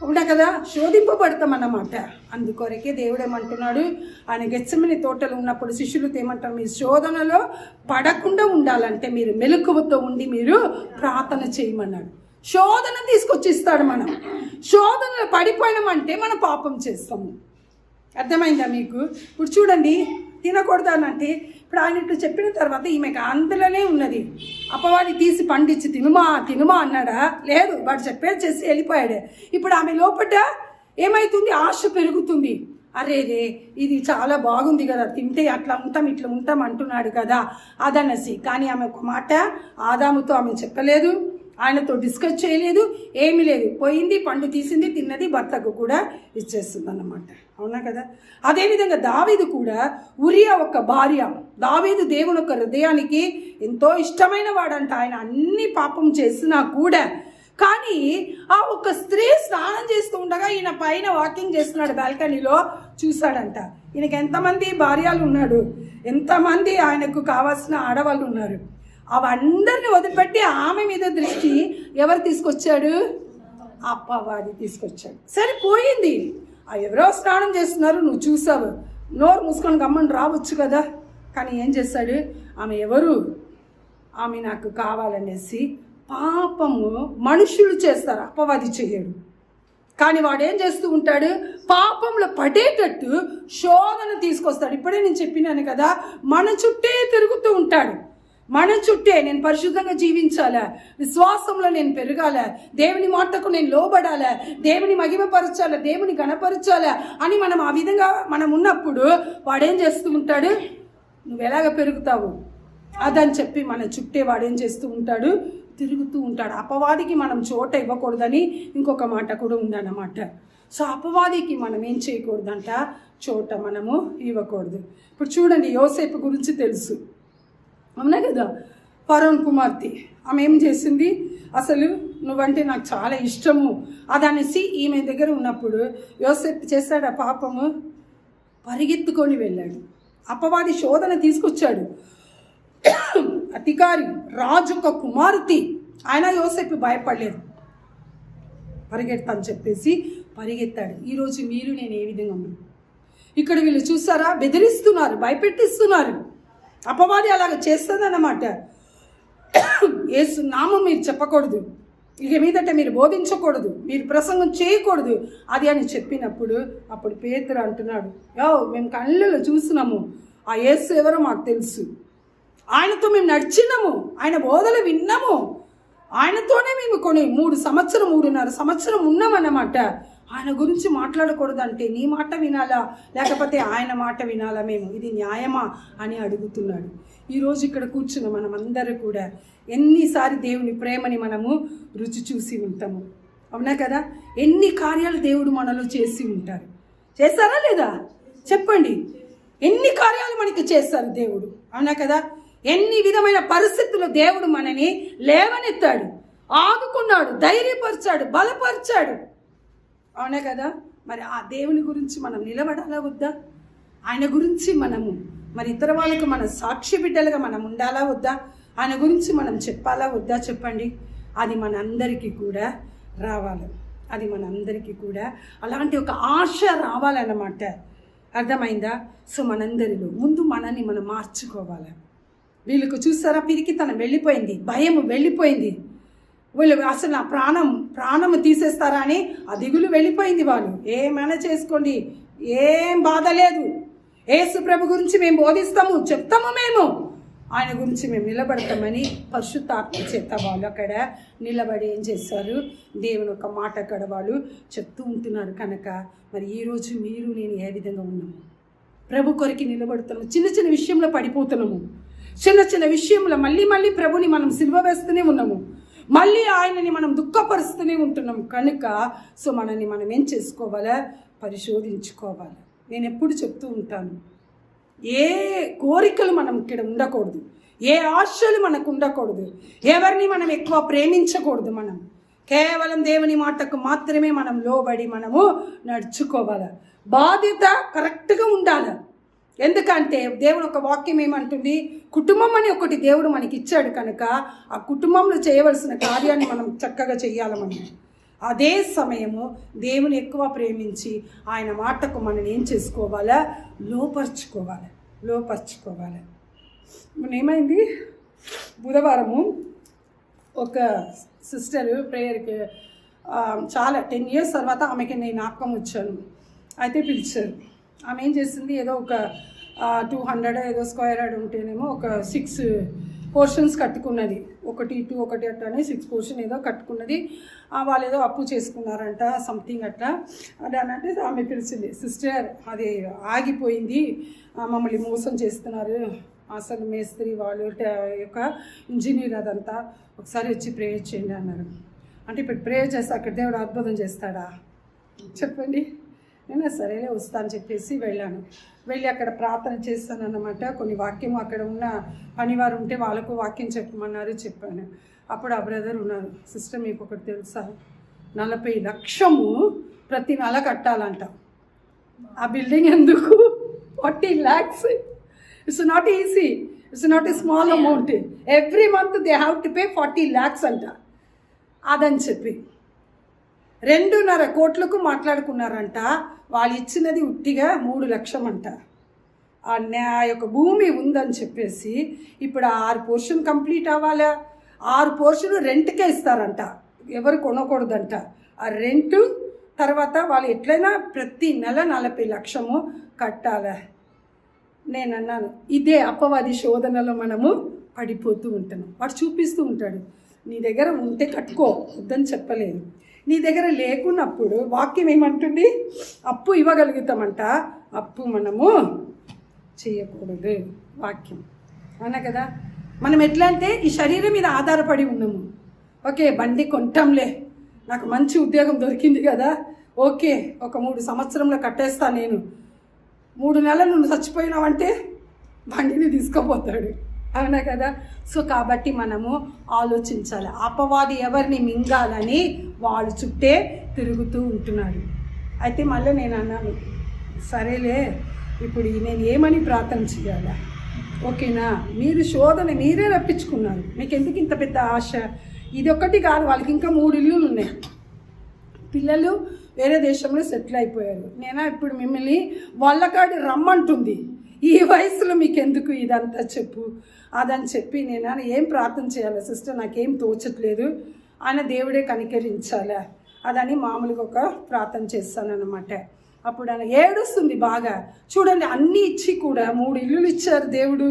అవునా కదా? శోధింపబడతాం అన్నమాట. అందుకొరకే దేవుడు ఏమంటున్నాడు, ఆయన గెత్సెమని తోటలో ఉన్నప్పుడు శిష్యులతో ఏమంటారు, మీరు శోధనలో పడకుండా ఉండాలంటే మీరు మెలకువతో ఉండి మీరు ప్రార్థన చేయమన్నాడు. శోధన తీసుకొచ్చి ఇస్తాడు. మనం శోధనలో పడిపోయినామంటే మనం పాపం చేస్తాము. అర్థమైందా మీకు? ఇప్పుడు చూడండి, తినకూడదు అనంటే ఇప్పుడు ఆయన ఇట్లా చెప్పిన తర్వాత ఈమెకు అందులోనే ఉన్నది. అపవాది తీసి పండించి తినుమా అన్నాడా? లేదు, వాడు చెప్పేది చేసి వెళ్ళిపోయాడు. ఇప్పుడు ఆమె లోపల ఏమవుతుంది? ఆశ పెరుగుతుంది. అరే ఇది చాలా బాగుంది కదా, తింటే అట్లా ఉంటాం ఇట్లా ఉంటాం అంటున్నాడు కదా అదనసి. కానీ ఆమె ఒక మాట ఆదాముతో ఆమె చెప్పలేదు, ఆయనతో డిస్కస్ చేయలేదు, ఏమీ లేదు. పోయింది, పండు తీసింది, తిన్నది, భర్తకు కూడా ఇచ్చేస్తుంది అన్నమాట. అవునా కదా? అదేవిధంగా దావీదు కూడా, ఉరియా ఒక భార్య, దావీదు దేవుని యొక్క హృదయానికి ఎంతో ఇష్టమైన వాడంట. ఆయన అన్ని పాపం చేసినా కూడా, కానీ ఆ ఒక స్త్రీ స్నానం చేస్తూ ఉండగా ఈయన పైన వాకింగ్ చేస్తున్నాడు, బాల్కనీలో చూశాడంట. ఈయనకి ఎంతమంది భార్యలు ఉన్నాడు, ఎంతమంది ఆయనకు కావాల్సిన ఆడవాళ్ళు ఉన్నారు. అవందరిని వదిలిపెట్టి ఆమె మీద దృష్టి ఎవరు తీసుకొచ్చాడు? అపవాది తీసుకొచ్చాడు. సరిపోయింది. ఎవరో స్నానం చేస్తున్నారు, నువ్వు చూసావు, నోరు మూసుకొని గమ్మని రావచ్చు కదా. కానీ ఏం చేశాడు? ఆమె ఎవరు? ఆమె నాకు కావాలనేసి. పాపము మనుషులు చేస్తారు, అపవాది చేయడు. కానీ వాడు ఏం చేస్తూ ఉంటాడు? పాపంలో పడేటట్టు శోధన తీసుకొస్తాడు. ఇప్పుడే నేను చెప్పినాను కదా, మన చుట్టే తిరుగుతూ ఉంటాడు. మన చుట్టే నేను పరిశుద్ధంగా జీవించాలా, విశ్వాసంలో నేను పెరగాల, దేవుని మాటకు నేను లోబడాలా, దేవుని మహిమపరచాలా, దేవుని గణపరచాలా అని మనం ఆ విధంగా మనం ఉన్నప్పుడు వాడేం చేస్తూ ఉంటాడు? నువ్వు ఎలాగ పెరుగుతావు అదని చెప్పి మన చుట్టే వాడేం చేస్తూ ఉంటాడు? తిరుగుతూ ఉంటాడు. అపవాదికి మనం చోట ఇవ్వకూడదని ఇంకొక మాట కూడా ఉందన్నమాట. సో అపవాదికి మనం ఏం చేయకూడదంట? చోట మనము ఇవ్వకూడదు. ఇప్పుడు చూడండి, యోసేపు గురించి తెలుసు, అవునా కదా? ఫరోన్ కుమార్తె, ఆమె ఏం చేసింది? అసలు నువ్వంటే నాకు చాలా ఇష్టము అదనేసి ఈమె దగ్గర ఉన్నప్పుడు యోసేపు చేశాడు ఆ పాపము, పరిగెత్తుకొని వెళ్ళాడు. అపవాది శోధన తీసుకొచ్చాడు. అధికారి రాజు ఒక కుమార్తె, ఆయన యోసేపు భయపడలేదు, పరిగెత్తాను చెప్పేసి పరిగెత్తాడు. ఈరోజు మీరు నేను ఏ విధంగా ఉన్నాను? ఇక్కడ వీళ్ళు చూసారా, బెదిరిస్తున్నారు, భయపెట్టిస్తున్నారు. అపవాది అలాగ చేస్తుందన్నమాట. యేసు నామం మీరు చెప్పకూడదు, ఇక మీదట మీరు బోధించకూడదు, మీరు ప్రసంగం చేయకూడదు అది అని చెప్పినప్పుడు అప్పుడు పేతురు అంటున్నాడు, మేము కళ్ళలో చూసినాము, ఆ యేసు ఎవరో మాకు తెలుసు, ఆయనతో మేము నడిచినాము, ఆయన బోధలు విన్నాము, ఆయనతోనే మేము 3.5 సంవత్సరం ఉన్నామన్నమాట. ఆయన గురించి మాట్లాడకూడదంటే నీ మాట వినాలా లేకపోతే ఆయన మాట వినాలా? మేము ఇది న్యాయమా అని అడుగుతున్నాడు. ఈరోజు ఇక్కడ కూర్చున్న మనం అందరూ కూడా ఎన్నిసారి దేవుని ప్రేమని మనము రుచి చూసి ఉంటాము, అవునా కదా? ఎన్ని కార్యాలు దేవుడు మనలో చేసి ఉంటారు. చేస్తారా లేదా చెప్పండి? ఎన్ని కార్యాలు మనకి చేస్తారు దేవుడు, అవునా కదా? ఎన్ని విధమైన పరిస్థితుల్లో దేవుడు మనని లేవనెత్తాడు, ఆదుకున్నాడు, ధైర్యపరిచాడు, బలపరిచాడు, అవునా కదా? మరి ఆ దేవుని గురించి మనం నిలబడాలా వద్దా? ఆయన గురించి మనము మరి ఇతర వాళ్ళకి మన సాక్షి బిడ్డలుగా మనం ఉండాలా వద్దా? ఆయన గురించి మనం చెప్పాలా వద్దా? చెప్పండి. అది మనందరికీ కూడా రావాలి. అది మనందరికీ కూడా అలాంటి ఒక ఆశ రావాలన్నమాట. అర్థమైందా? సో మనందరిలో ముందు మనల్ని మనం మార్చుకోవాలి. వీళ్ళకు చూసారా, పిరికితనం వెళ్ళిపోయింది, భయం వెళ్ళిపోయింది. వీళ్ళు అసలు నా ప్రాణము తీసేస్తారా అని ఆ దిగులు వెళ్ళిపోయింది. వాళ్ళు ఏమైనా చేసుకోండి, ఏం బాధ లేదు. యేసు ప్రభు గురించి మేము బోధిస్తాము, చెప్తాము, మేము ఆయన గురించి మేము నిలబడతామని పరిశుద్ధాత్మ చేత వాళ్ళు అక్కడ నిలబడి ఏం చేస్తారు, దేవుని ఒక మాట అక్కడ వాళ్ళు చెప్తూ ఉంటున్నారు. కనుక మరి ఈరోజు మీరు నేను ఏ విధంగా ఉన్నాము? ప్రభు కొరికి నిలబడుతున్నాము. చిన్న చిన్న విషయంలో పడిపోతున్నాము. చిన్న చిన్న విషయంలో మళ్ళీ ప్రభుని మనం సిలువ వేస్తూనే ఉన్నాము. మళ్ళీ ఆయనని మనం దుఃఖపరుస్తూనే ఉంటున్నాం. కనుక సో మనల్ని మనం ఏం చేసుకోవాలా? పరిశోధించుకోవాలి. నేను ఎప్పుడు చెప్తూ ఉంటాను, ఏ కోరికలు మనం ఇక్కడ ఉండకూడదు, ఏ ఆశలు మనకు ఉండకూడదు, ఎవరిని మనం ఎక్కువ ప్రేమించకూడదు. మనం కేవలం దేవుని మాటకు మాత్రమే మనం లోబడి మనము నడుచుకోవాలి. బాధ్యత కరెక్ట్గా ఉండాలి. ఎందుకంటే దేవుని ఒక వాక్యం ఏమంటుంది, కుటుంబం అని ఒకటి దేవుడు మనకి ఇచ్చాడు. కనుక ఆ కుటుంబంలో చేయవలసిన కార్యాన్ని మనం చక్కగా చెయ్యాలి. అదే సమయము దేవుని ఎక్కువ ప్రేమించి ఆయన మాటకు మనం ఏం చేసుకోవాలా? లోపరుచుకోవాలి. ఏమైంది, బుధవారము ఒక సిస్టర్ ప్రేయర్కి చాలా 10 years తర్వాత ఆమెకి నేను జ్ఞాపకం వచ్చాను. అయితే పిలిచారు. ఆమె ఏం చేసింది, ఏదో ఒక 200 ఏదో స్క్వేర్ యార్డ్ ఉంటేనేమో ఒక 6 పోర్షన్స్ కట్టుకున్నది. ఒకటి ఇటు ఒకటి అట్లా అని 6 పోర్షన్ ఏదో కట్టుకున్నది. వాళ్ళు ఏదో అప్పు చేసుకున్నారంట, సంథింగ్ అట్లా. అంటే ఆమె పిలిచింది, సిస్టర్ అది ఆగిపోయింది, మమ్మల్ని మోసం చేస్తున్నారు, అసలు మేస్త్రి వాళ్ళు యొక్క ఇంజనీర్ అదంతా, ఒకసారి వచ్చి ప్రేయర్ చేయండి అన్నారు. అంటే ఇప్పుడు ప్రేయర్ చేస్తే అక్కడ దేవుడు అద్భుతం చేస్తాడా చెప్పండి? నేను సరేలే వస్తాను చెప్పేసి వెళ్ళాను. వెళ్ళి అక్కడ ప్రార్థన చేస్తాను అన్నమాట. కొన్ని వాక్యం అక్కడ ఉన్న పనివారు ఉంటే వాళ్ళకు వాక్యం చెప్పమన్నారు, చెప్పాను. అప్పుడు ఆ బ్రదర్ ఉన్నారు, సిస్టర్ మీకు ఒకటి తెలుసా, 40 లక్షలు ప్రతి నెల కట్టాలంట. ఆ బిల్డింగ్ ఎందుకు? 40 lakhs. It's not easy, it's not a small amount. Every month they have to pay 40 lakhs అంట. అదని చెప్పి 2.5 కోట్లకు మాట్లాడుకున్నారంట. వాళ్ళు ఇచ్చినది ఉట్టిగా 3 లక్షలు అంట. ఆ యొక్క భూమి ఉందని చెప్పేసి ఇప్పుడు 6 పోర్షన్ కంప్లీట్ అవ్వాలా. 6 పోర్షన్ రెంట్కే ఇస్తారంట, ఎవరు కొనకూడదంట. ఆ రెంటు తర్వాత వాళ్ళు ఎట్లయినా ప్రతి నెల 40 లక్షలు కట్టాలి. నేను అన్నాను, ఇదే అపవాది శోధనలో మనము పడిపోతూ ఉంటున్నాం. వాడు చూపిస్తూ ఉంటాడు, నీ దగ్గర ఉంటే కట్టుకో, వద్దని చెప్పలేదు. నీ దగ్గర లేకున్నప్పుడు వాక్యం ఏమంటుంది, అప్పు ఇవ్వగలుగుతామంట, అప్పు మనము చేయకూడదు వాక్యం అన్నా కదా. మనం ఎట్లా అంటే ఈ శరీరం మీద ఆధారపడి ఉన్నాము. ఓకే, బండి కొంటాంలే, నాకు మంచి ఉద్యోగం దొరికింది కదా, ఓకే ఒక 3 సంవత్సరంలో కట్టేస్తా నేను, 3 నెలలు నువ్వు చచ్చిపోయినావంటే బండిని తీసుకుపోతాడు, అవునా కదా. సో కాబట్టి మనము ఆలోచించాలి. అపవాది ఎవరిని మింగాలని వాళ్ళు చుట్టే తిరుగుతూ ఉంటున్నాడు. అయితే మళ్ళీ నేను అన్నాను, సరేలే ఇప్పుడు నేను ఏమని ప్రార్థన చేయాలా? ఓకేనా, మీరు శోధన మీరే రప్పించుకున్నారు, మీకు ఎందుకు ఇంత పెద్ద ఆశ? ఇది ఒక్కటి కాదు, వాళ్ళకి ఇంకా 3 ఇల్లులు ఉన్నాయి. పిల్లలు వేరే దేశంలో సెటిల్ అయిపోయారు. నేను ఇప్పుడు మిమ్మల్ని వాళ్ళకాడి రమ్మంటుంది, ఈ వయసులో మీకు ఎందుకు ఇదంతా చెప్పు అదని చెప్పి నేను ఏం ప్రార్థన చేయాలి సిస్టర్, నాకేం తోచట్లేదు, ఆయన దేవుడే కనికరించాలా అదని మామూలుగా ఒక ప్రార్థన చేస్తానన్నమాట. అప్పుడు ఆయన ఏడుస్తుంది బాగా. చూడండి, అన్నీ ఇచ్చి కూడా 3 ఇల్లులు ఇచ్చారు దేవుడు,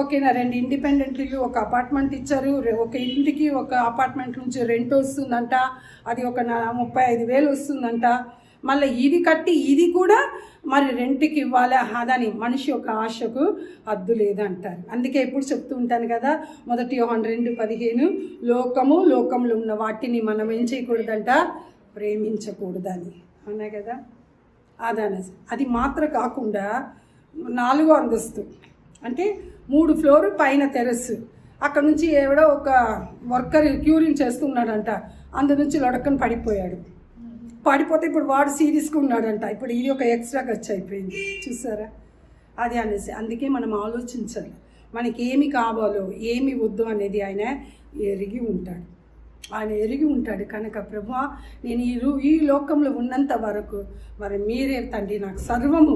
ఓకేనా, 2 ఇండిపెండెంట్ ఇల్లు, ఒక అపార్ట్మెంట్ ఇచ్చారు. ఒక ఇంటికి ఒక అపార్ట్మెంట్ నుంచి రెంట్ వస్తుందంట, అది ఒక 35,000 వస్తుందంట. మళ్ళీ ఇది కట్టి ఇది కూడా మరి రెంట్కి ఇవ్వాలా, అదని మనిషి యొక్క ఆశకు హద్దు లేదంటారు. అందుకే ఎప్పుడు చెప్తూ ఉంటాను కదా, 1 యోహాను 2:15, లోకంలో ఉన్న వాటిని మనం ఏం చేయకూడదంట, ప్రేమించకూడదని, అవునా కదా. అది మాత్రం కాకుండా 4వ అంతస్తు అంటే 3 ఫ్లోర్ పైన టెర్రస్, అక్కడ నుంచి ఎవడో ఒక వర్కర్ క్యూరింగ్ చేస్తున్నాడంట, అందు నుంచి లొడక్కని పడిపోతే ఇప్పుడు వాడు సీరియస్గా ఉన్నాడంట. ఇప్పుడు ఇది ఒక ఎక్స్ట్రా ఖర్చు అయిపోయింది, చూసారా. అది అనేసి అందుకే మనం ఆలోచించాలి, మనకి ఏమి కావాలో ఏమి వద్దు అనేది ఆయన ఎరిగి ఉంటాడు. ఆయన ఎరిగి ఉంటాడు కనుక ప్రభువా, నేను ఈ లోకంలో ఉన్నంత వరకు మరి మీరే తండ్రి, నాకు సర్వము,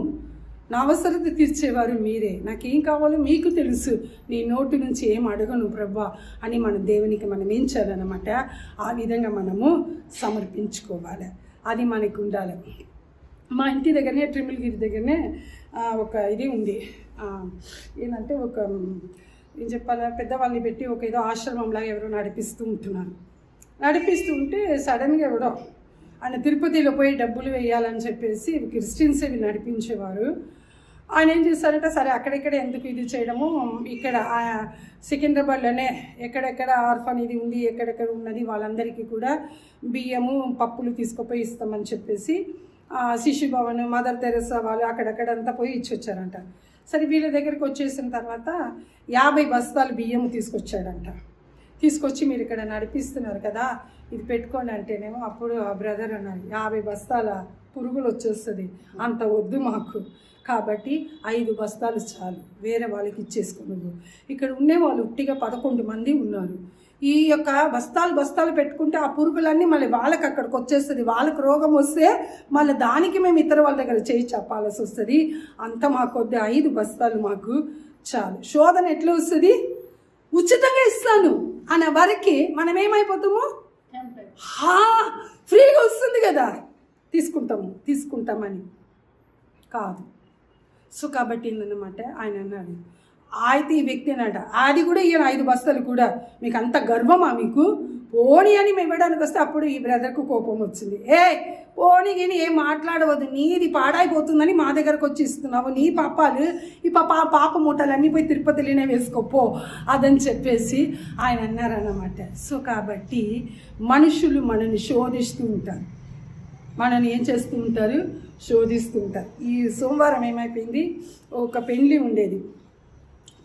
నా అవసరత తీర్చేవారు మీరే, నాకేం కావాలో మీకు తెలుసు, నీ నోటి నుంచి ఏం అడగను ప్రభువా అని మన దేవునికి మనం ఏం చేయాలన్నమాట, ఆ విధంగా మనము సమర్పించుకోవాలి. అది మనకు ఉండాలి. మా ఇంటి దగ్గరనే ట్రిమిల్గిరి దగ్గరనే ఒక ఇది ఉంది, ఏంటంటే ఒక ఏం చెప్పాలా, పెద్దవాళ్ళని పెట్టి ఒక ఏదో ఆశ్రమంలాగా ఎవరో నడిపిస్తూ ఉంటున్నారు. నడిపిస్తూ ఉంటే సడన్గా ఎవడో ఆయన తిరుపతిలో పోయి డబ్బులు వేయాలని చెప్పేసి క్రిస్టియన్స్ ఇవి నడిపించేవారు. ఆయన ఏం చేశారంటే, సరే అక్కడెక్కడ ఎందుకు ఇది చేయడము, ఇక్కడ సికింద్రాబాద్లోనే ఎక్కడెక్కడ ఆర్ఫన్ ఇది ఉంది, ఎక్కడెక్కడ ఉన్నది వాళ్ళందరికీ కూడా బియ్యము పప్పులు తీసుకుపోయి ఇస్తామని చెప్పేసి శిశు భవన్, మదర్ తెరెసా వాళ్ళు అక్కడక్కడంతా పోయి ఇచ్చొచ్చారంట. సరే వీళ్ళ దగ్గరికి వచ్చేసిన తర్వాత 50 బస్తాలు బియ్యము తీసుకొచ్చాడంట. తీసుకొచ్చి మీరు ఇక్కడ నడిపిస్తున్నారు కదా, ఇది పెట్టుకోండి అంటేనేమో అప్పుడు ఆ బ్రదర్ అన్నారు, 50 బస్తాల పురుగులు వచ్చేస్తుంది, అంత వద్దు మాకు, కాబట్టి 5 బస్తాలు చాలు, వేరే వాళ్ళకి ఇచ్చేసుకో నువ్వు. ఇక్కడ ఉండేవాళ్ళు ఉట్టిగా 11 మంది ఉన్నారు. ఈ యొక్క బస్తాలు పెట్టుకుంటే ఆ పురుగులన్నీ మళ్ళీ వాళ్ళకి అక్కడికి వచ్చేస్తుంది, వాళ్ళకి రోగం వస్తే మళ్ళీ దానికి మేము ఇతర వాళ్ళ దగ్గర చేయి చెప్పాల్సి వస్తుంది. అంత మాకు వద్ద 5 బస్తాలు మాకు చాలు. శోధన ఎట్లా వస్తుంది, ఉచితంగా ఇస్తాను అనే వరకు మనం ఏమైపోతాము, ఫ్రీగా వస్తుంది కదా తీసుకుంటామని కాదు. సో కాబట్టి ఏంటన్నమాట, ఆయన అన్నాడు, అయితే ఈ వ్యక్తి అన్నట అది కూడా ఈయన 5 బస్తాలు కూడా, మీకు అంత గర్వమా మీకు, పోనీ అని మేము ఇవ్వడానికి వస్తే అప్పుడు ఈ బ్రదర్కు కోపం వచ్చింది. పోనీ కానీ ఏం మాట్లాడవద్దు, నీది పాడైపోతుందని మా దగ్గరకు వచ్చి ఇస్తున్నావు, నీ పాపాలు ఈ పాప మూటలన్నీ పోయి తిరుపతిలోనే వేసుకోపో అదని చెప్పేసి ఆయన అన్నారన్నమాట. సో కాబట్టి మనుషులు మనల్ని శోధిస్తూ ఉంటారు, మనల్ని ఏం చేస్తూ ఉంటారు, శోధిస్తూ ఉంటారు. ఈ సోమవారం ఏమైపోయింది, ఒక పెళ్ళి ఉండేది.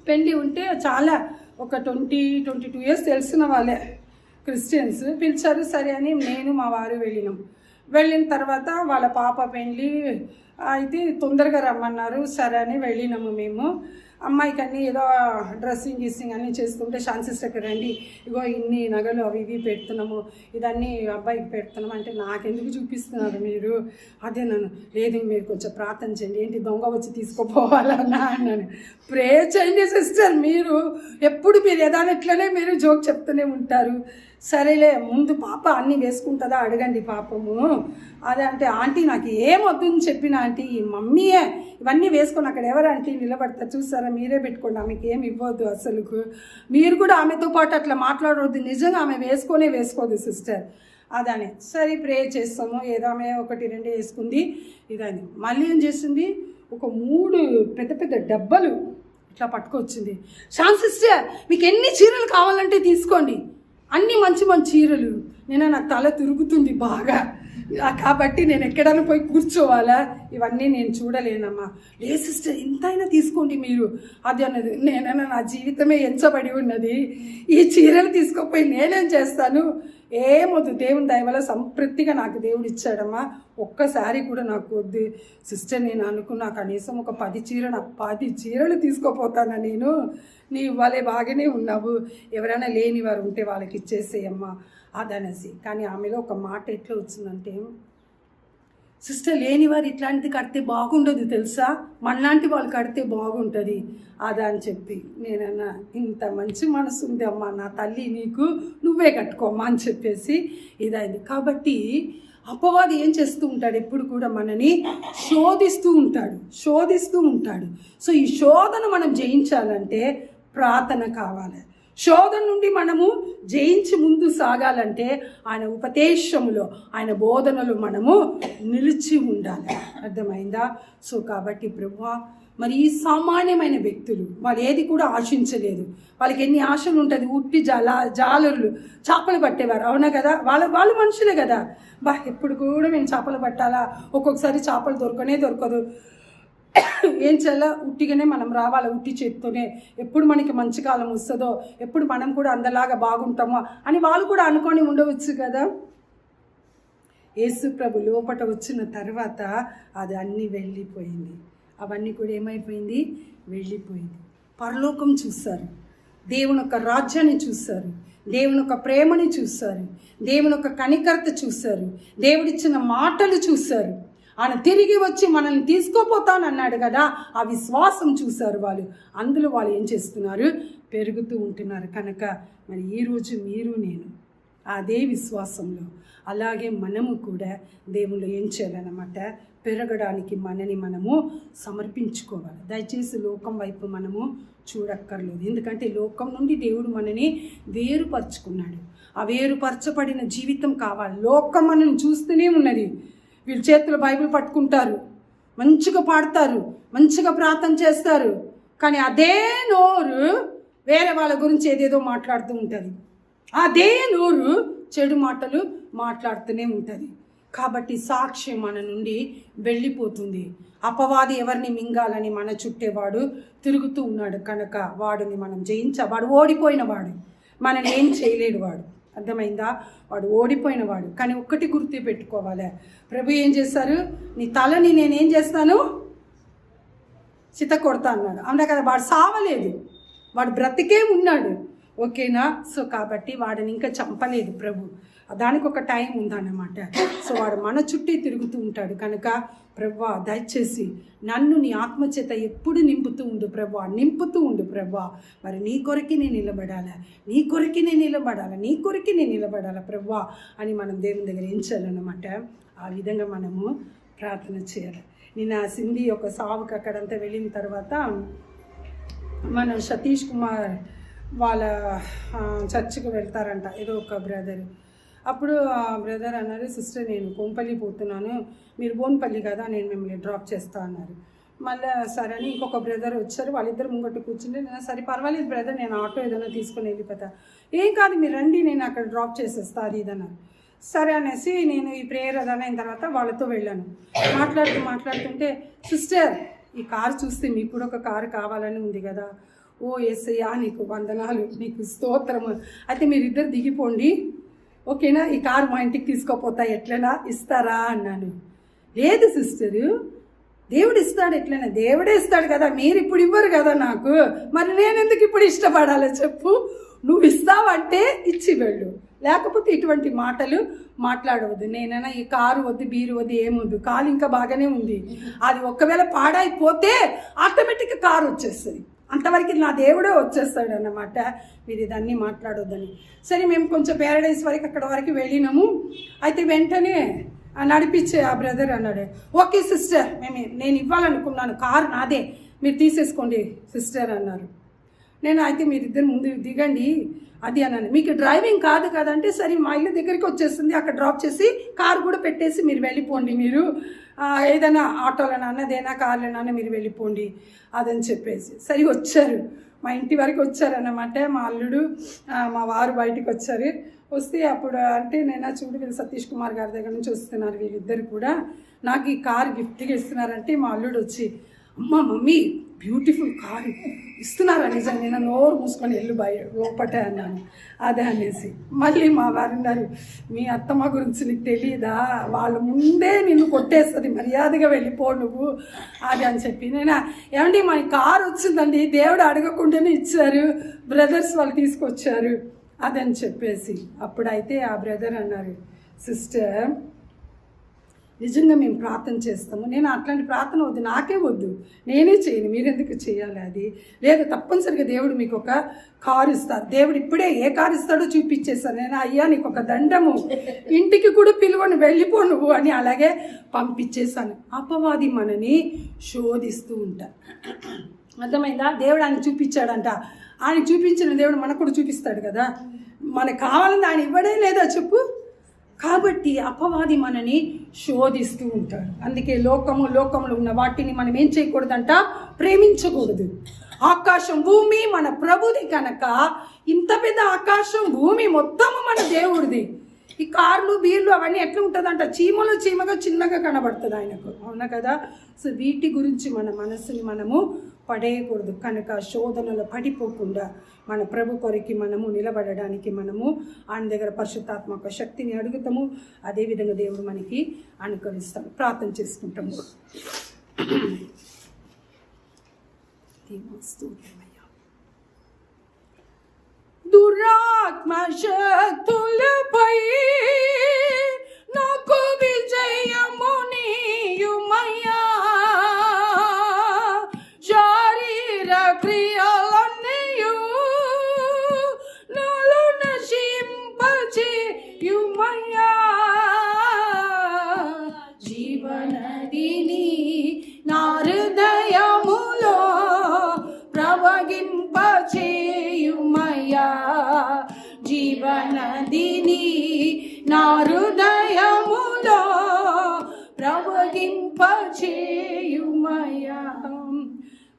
పెళ్ళి ఉంటే చాలా ఒక 22 ఇయర్స్ తెలిసిన వాళ్ళే క్రిస్టియన్స్ పిలిచారు. సరే అని నేను మా వారు వెళ్ళిన తర్వాత వాళ్ళ పాప పెళ్ళి అయితే తొందరగా రమ్మన్నారు. సరే అని వెళ్ళినాము మేము. అమ్మాయికి అన్నీ ఏదో డ్రెస్సింగ్ అన్నీ చేస్తుంటే శాంతి సిస్టర్కి రండి, ఇగో ఇన్ని నగలు అవి ఇవి పెడుతున్నాము, ఇదన్నీ అబ్బాయికి పెడుతున్నాము అంటే, నాకెందుకు చూపిస్తున్నారు మీరు, అదే నన్ను, లేదు మీరు కొంచెం ప్రార్థన చేయండి, ఏంటి దొంగ వచ్చి తీసుకుపోవాలన్నా అన్నాను. ప్రే చేయండి సిస్టర్, మీరు ఎప్పుడు మీరు ఎదానట్లనే మీరు జోక్ చెప్తూనే ఉంటారు. సరేలే ముందు పాప అన్నీ వేసుకుంటుందా అడగండి పాపము, అదే అంటే ఆంటీ నాకు ఏమొద్దని చెప్పిన ఆంటీ, ఈ మమ్మీయే ఇవన్నీ వేసుకొని అక్కడ ఎవరు ఆంటీ నిలబడతారు చూసారా, మీరే పెట్టుకోండి, ఆమెకి ఏమి ఇవ్వద్దు అసలుకు, మీరు కూడా ఆమెతో పాటు అట్లా మాట్లాడవద్దు, నిజంగా ఆమె వేసుకోదు సిస్టర్ అదని. సరే ప్రే చేస్తాము, ఏదో ఆమె 1-2 వేసుకుంది ఇదని. మళ్ళీ ఏం చేసింది, ఒక 3 పెద్ద డబ్బాలు ఇట్లా పట్టుకొచ్చింది. శాంతి సిస్టర్ మీకు ఎన్ని చీరలు కావాలంటే తీసుకోండి, అన్నీ మంచి చీరలు. నాకు తల తిరుగుతుంది బాగా, కాబట్టి నేను ఎక్కడైనా పోయి కూర్చోవాలా, ఇవన్నీ నేను చూడలేనమ్మా. లే సిస్టర్ ఎంతైనా తీసుకోండి మీరు అది అన్నది. నేనన్నా నా జీవితమే ఎంచబడి ఉన్నది, ఈ చీరలు తీసుకోపోయి నేనేం చేస్తాను, ఏమొద్దు, దేవుని దయ వల్ల సంతృప్తిగా నాకు దేవుడు ఇచ్చాడమ్మా, ఒక్కసారి కూడా నాకు వద్దు సిస్టర్. నేను అనుకున్నా కనీసం ఒక 10 చీరలు తీసుకోపోతానా నేను, నీ ఇవ్వాలే బాగానే ఉన్నావు, ఎవరైనా లేని వారు ఉంటే వాళ్ళకి ఇచ్చేసేయమ్మా అదనేసి. కానీ ఆమెలో ఒక మాట ఎట్లా వచ్చిందంటే, సిస్టర్ లేనివారు ఇట్లాంటిది కడితే బాగుండదు తెలుసా, మనలాంటి వాళ్ళు కడితే బాగుంటుంది అదా అని చెప్పి. నేనన్నా ఇంత మంచి మనసు ఉంది అమ్మా నా తల్లి నీకు, నువ్వే కట్టుకోమ్మా అని చెప్పేసి ఇదైంది. కాబట్టి అపవాది ఏం చేస్తూ ఉంటాడు, ఎప్పుడు కూడా మనని శోధిస్తూ ఉంటాడు. సో ఈ శోధన మనం జయించాలంటే ప్రార్థన కావాలి. శోధన నుండి మనము జయించి ముందు సాగాలంటే ఆయన ఉపదేశములో, ఆయన బోధనలో మనము నిలిచి ఉండాలి. అర్థమైందా? సో కాబట్టి ప్రభువా, మరి ఈ సామాన్యమైన వ్యక్తులు వాళ్ళు ఏది కూడా ఆశించలేదు, వాళ్ళకి ఎన్ని ఆశలు ఉంటుంది, ఉట్టి జాలరులు చేపలు పట్టేవారు, అవునా కదా, వాళ్ళు మనుషులే కదా. ఎప్పుడు కూడా మేము చేపలు పట్టాలా, ఒక్కొక్కసారి చేపలు దొరకదు, ఏం చేయాలా, ఉట్టిగానే మనం రావాలి, ఉట్టి చేత్తోనే, ఎప్పుడు మనకి మంచి కాలం వస్తుందో, ఎప్పుడు మనం కూడా అందలాగా బాగుంటామో అని వాళ్ళు కూడా అనుకొని ఉండవచ్చు కదా. యేసు ప్రభు లోపట వచ్చిన తర్వాత అది అన్నీ వెళ్ళిపోయింది. అవన్నీ కూడా ఏమైపోయింది? వెళ్ళిపోయింది. పరలోకం చూస్తారు, దేవుని యొక్క రాజ్యాన్ని చూస్తారు, దేవుని యొక్క ప్రేమని చూస్తారు, దేవుని యొక్క కనికరత చూస్తారు, దేవుడిచ్చిన మాటలు చూస్తారు. ఆయన తిరిగి వచ్చి మనల్ని తీసుకోపోతానన్నాడు కదా, ఆ విశ్వాసం చూశారు వాళ్ళు. అందులో వాళ్ళు ఏం చేస్తున్నారు? పెరుగుతూ ఉంటున్నారు. కనుక మరి ఈరోజు మీరు నేను అదే విశ్వాసంలో, అలాగే మనము కూడా దేవుళ్ళు ఏం చేయాలన్నమాట? పెరగడానికి మనము సమర్పించుకోవాలి. దయచేసి లోకం వైపు మనము చూడక్కర్లేదు. ఎందుకంటే లోకం నుండి దేవుడు మనని వేరుపరుచుకున్నాడు. ఆ వేరుపరచబడిన జీవితం కావాలి. లోకం మనల్ని చూస్తూనే ఉన్నది. వీళ్ళు చేతులు బైబిల్ పట్టుకుంటారు, మంచిగా పాడతారు, మంచిగా ప్రార్థన చేస్తారు, కానీ అదే నోరు వేరే వాళ్ళ గురించి ఏదేదో మాట్లాడుతూ ఉంటుంది. అదే నోరు చెడు మాటలు మాట్లాడుతూనే ఉంటుంది. కాబట్టి సాక్ష్యం మన నుండి వెళ్ళిపోతుంది. అపవాది ఎవరిని మింగాలని మన చుట్టేవాడు తిరుగుతూ ఉన్నాడు. కనుక వాడిని మనం వాడు ఓడిపోయిన వాడు, మనల్ని ఏం చేయలేడు వాడు. అర్థమైందా? వాడు ఓడిపోయిన వాడు. కానీ ఒక్కటి గుర్తు పెట్టుకోవాలి, ప్రభు ఏం చేశారు? నీ తలని నేనేం చేస్తాను? చిత కొడతా అన్నాడు. అవునా కదా? వాడు సావలేదు, వాడు బ్రతికే ఉన్నాడు. ఓకేనా? సో కాబట్టి వాడిని ఇంకా చంపలేదు ప్రభు. దానికి ఒక టైం ఉందన్నమాట. సో వాడు మన చుట్టూ తిరుగుతూ ఉంటాడు. కనుక ప్రభువా దయచేసి నన్ను నీ ఆత్మచేత ఎప్పుడు నింపుతూ ఉండు ప్రభువా, నింపుతూ ఉండు ప్రభువా. మరి నీ కొరకి నేను నిలబడాలా, నీ కొరకి నేను నిలబడాలా, నీ కొరకి నేను నిలబడాలా ప్రభువా అని మనం దేవుని దగ్గర ఏం చేయాలన్నమాట? ఆ విధంగా మనము ప్రార్థన చేయాలి. నిన్న సింధి ఒక సావుకి అక్కడంతా వెళ్ళిన తర్వాత మన సతీష్ కుమార్ వాళ్ళ చర్చికి వెళ్తారంట, ఏదో ఒక బ్రదర్. అప్పుడు ఆ బ్రదర్ అన్నారు, సిస్టర్ నేను కొంపల్లి పోతున్నాను, మీరు బోన్పల్లి కదా, నేను మిమ్మల్ని డ్రాప్ చేస్తా అన్నారు. మళ్ళీ సరే అని ఇంకొక బ్రదర్ వచ్చారు, వాళ్ళిద్దరు ముంగట్టు కూర్చుంటే నేను సరే పర్వాలేదు బ్రదర్, నేను ఆటో ఏదైనా తీసుకొని వెళ్ళిపోతా. ఏం కాదు మీరు రండి, నేను అక్కడ డ్రాప్ చేసేస్తా అది ఇదన్నారు. సరే అనేసి నేను ఈ ప్రేయర్ అదన అయిన తర్వాత వాళ్ళతో వెళ్ళాను. మాట్లాడుతుంటే సిస్టర్ ఈ కారు చూస్తే మీకు కూడా ఒక కారు కావాలని ఉంది కదా. ఓ యేసయ్యా నీకు వందనాలు, నీకు స్తోత్రము. అయితే మీరిద్దరు దిగిపోండి, ఓకేనా? ఈ కారు మా ఇంటికి తీసుకోపోతా, ఎట్లనా ఇస్తారా అన్నాను. లేదు సిస్టరు, దేవుడు ఇస్తాడు, ఎట్లైనా దేవుడే ఇస్తాడు కదా, మీరు ఇప్పుడు ఇవ్వరు కదా నాకు, మరి నేను ఎందుకు ఇప్పుడు ఇష్టపడాలో చెప్పు. నువ్వు ఇస్తావంటే ఇచ్చి వెళ్ళు, లేకపోతే ఇటువంటి మాటలు మాట్లాడవద్దు. నేనైనా ఈ కారు వద్దు, బీరు వద్దు, ఏమొద్దు, కారు ఇంకా బాగానే ఉంది, అది ఒకవేళ పాడైపోతే ఆటోమేటిక్గా కారు వచ్చేస్తుంది, అంతవరకు నా దేవుడే వచ్చేస్తాడు అన్నమాట. మీరు ఇదన్నీ మాట్లాడొద్దని. సరే మేము కొంచెం ప్యారడైజ్ వరకు అక్కడ వరకు వెళ్ళినాము. అయితే వెంటనే నడిపించే ఆ బ్రదర్ అన్నాడు, ఓకే సిస్టర్ నేను ఇవ్వాలనుకున్నాను, కారు నాదే, మీరు తీసేసుకోండి సిస్టర్ అన్నారు. నేను అయితే మీరిద్దరు ముందు దిగండి అది అన్నాను. మీకు డ్రైవింగ్ కాదు కదంటే సరే మా ఇల్లు దగ్గరికి వచ్చేస్తుంది, అక్కడ డ్రాప్ చేసి కారు కూడా పెట్టేసి మీరు వెళ్ళిపోండి, మీరు ఏదైనా ఆటోలోనన్నా ఏదైనా కార్లోనన్నా మీరు వెళ్ళిపోండి అదని చెప్పేసి సరే వచ్చారు. మా ఇంటి వరకు వచ్చారన్నమాట. మా అల్లుడు మా వారు బయటికి వచ్చారు. వస్తే అప్పుడు అంటే నేను చూడు వీళ్ళు సతీష్ కుమార్ గారి దగ్గర నుంచి వస్తున్నారు, వీళ్ళిద్దరు కూడా నాకు ఈ కారు గిఫ్ట్గా ఇస్తున్నారంటే మా అల్లుడు వచ్చి, అమ్మ మమ్మీ బ్యూటిఫుల్ కారు ఇస్తున్నారా నిజంగా? నేను నోరు మూసుకొని వెళ్ళు లోపటే అన్నాను. అదే అనేసి మళ్ళీ మా వారు అన్నారు, మీ అత్తమ్మ గురించి నీకు తెలియదా, వాళ్ళు ముందే నిన్ను కొట్టేస్తుంది, మర్యాదగా వెళ్ళిపో నువ్వు అది అని చెప్పి. నేను ఏమండి మా కారు వచ్చిందండి, దేవుడు అడగకుండానే ఇచ్చారు, బ్రదర్స్ వాళ్ళు తీసుకొచ్చారు అదని చెప్పేసి. అప్పుడైతే ఆ బ్రదర్ అన్నారు, సిస్టర్ నిజంగా మేము ప్రార్థన చేస్తాము, నేను అట్లాంటి ప్రార్థన వద్దు, నాకే వద్దు, నేనే చేయను, మీరెందుకు చేయాలి అది లేదు, తప్పనిసరిగా దేవుడు మీకు ఒక కారు ఇస్తారు, దేవుడు ఇప్పుడే ఏ కారు ఇస్తాడో చూపించేస్తాను. నేను అయ్యా నీకు ఒక దండము, ఇంటికి కూడా పిలువను, వెళ్ళిపో నువ్వు అని అలాగే పంపించేశాను. అపవాది మనని శోధిస్తూ ఉంటా, అర్థమైందా? దేవుడు ఆయన చూపించాడంట, ఆయన చూపించిన దేవుడు మనకు కూడా చూపిస్తాడు కదా. మనకు కావాలని ఆయన ఇవ్వడే లేదా చెప్పు. కాబట్టి అపవాది మనని శోధిస్తూ ఉంటాడు. అందుకే లోకంలో ఉన్న వాటిని మనం ఏం చేయకూడదంట, ప్రేమించకూడదు. ఆకాశం భూమి మన ప్రభుది కనుక, ఇంత పెద్ద ఆకాశం భూమి మొత్తము మన దేవుడిది. ఈ కార్లు బీర్లు అవన్నీ ఎట్లా ఉంటుందంట, చీమగా చిన్నగా కనబడుతుంది ఆయనకు, అవునా కదా? సో వీటి గురించి మన మనసుని మనము పడేయకూడదు. కనుక శోధనలో పడిపోకుండా మన ప్రభు కొరికి మనము నిలబడడానికి మనము ఆయన దగ్గర పరిశుద్ధాత్మక శక్తిని అడుగుతాము. అదేవిధంగా దేవుడు మనకి అనుకరిస్తాడు. ప్రార్థన చేసుకుంటాము. దేవా స్తోత్రమయ్యా. దురాత్మ శక్తులపై నాకు విజయము నీయుమయ్యా. శారీర క్రియలన్నయు నాలో నశింపచేయుమయ్యా. జీవనదిని నా హృదయములో ప్రవహింపచేయుమయ్యా. జీవనదిని నా హృదయములో ప్రవహింపచేయుమయ్యా.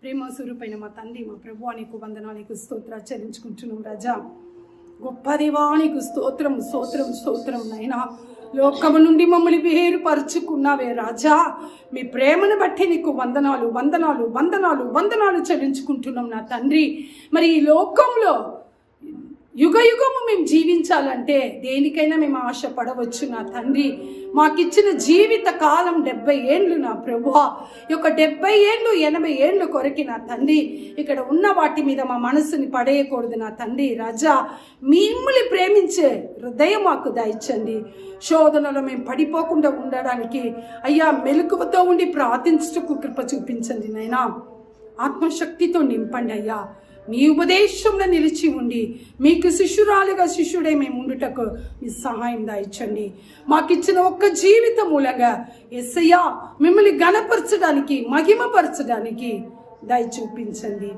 ప్రేమ స్వరూపైన మా తండ్రి, మా ప్రభువా, నీకు వందనాలు, నీకు స్తోత్రాలు చెల్లించుకుంటున్నాం రాజా. గొప్ప దేవా, నీకు స్తోత్రం స్తోత్రం స్తోత్రం నైనా. లోకము నుండి మమ్మల్ని వేరుపరుచుకున్నావే రాజా. మీ ప్రేమను బట్టి నీకు వందనాలు వందనాలు వందనాలు వందనాలు చెల్లించుకుంటున్నాం నా తండ్రి. మరి ఈ లోకంలో యుగ యుగము మేము జీవించాలంటే దేనికైనా మేము ఆశపడవచ్చు నా తండ్రి. మాకిచ్చిన జీవిత కాలం 70 ఏండ్లు నా ప్రభువా. ఈ యొక్క 70 ఏండ్లు 80 ఏండ్లు కొరకి నా తండ్రి ఇక్కడ ఉన్న వాటి మీద మా మనసుని పడేయకూడదు నా తండ్రి రాజా. మిమ్మల్ని ప్రేమించే హృదయం మాకు దయచండి. శోధనలో మేము పడిపోకుండా ఉండడానికి అయ్యా మెలకువతో ఉండి ప్రార్థించుటకు కృప చూపించండి నైనా. ఆత్మశక్తితో నింపండి అయ్యా. మీ ఉపదేశంలో నిలిచి ఉండి మీకు శిష్యురాలుగా శిష్యుడే మేము ఉండుటకు మీ సహాయం దయచండి. మాకిచ్చిన ఒక్క జీవితం మూలంగా యేసయ్యా మిమ్మల్ని ఘనపరచడానికి మహిమపరచడానికి దయ చూపించండి.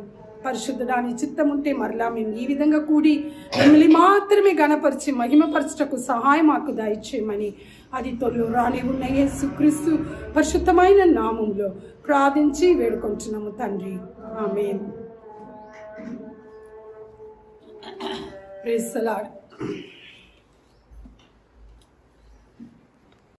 పరిశుద్ధుడాని చిత్తం ఉంటే మరలా మేము ఈ విధంగా కూడి మిమ్మల్ని మాత్రమే ఘనపరిచి మహిమపరచుటకు సహాయం మాకు దయచేయమని అది తొలి రాని ఉన్న యేసుక్రీస్తు పరిశుద్ధమైన నామంలో ప్రార్థించి వేడుకుంటున్నాము తండ్రి. ఆమేన్. Praise the lord.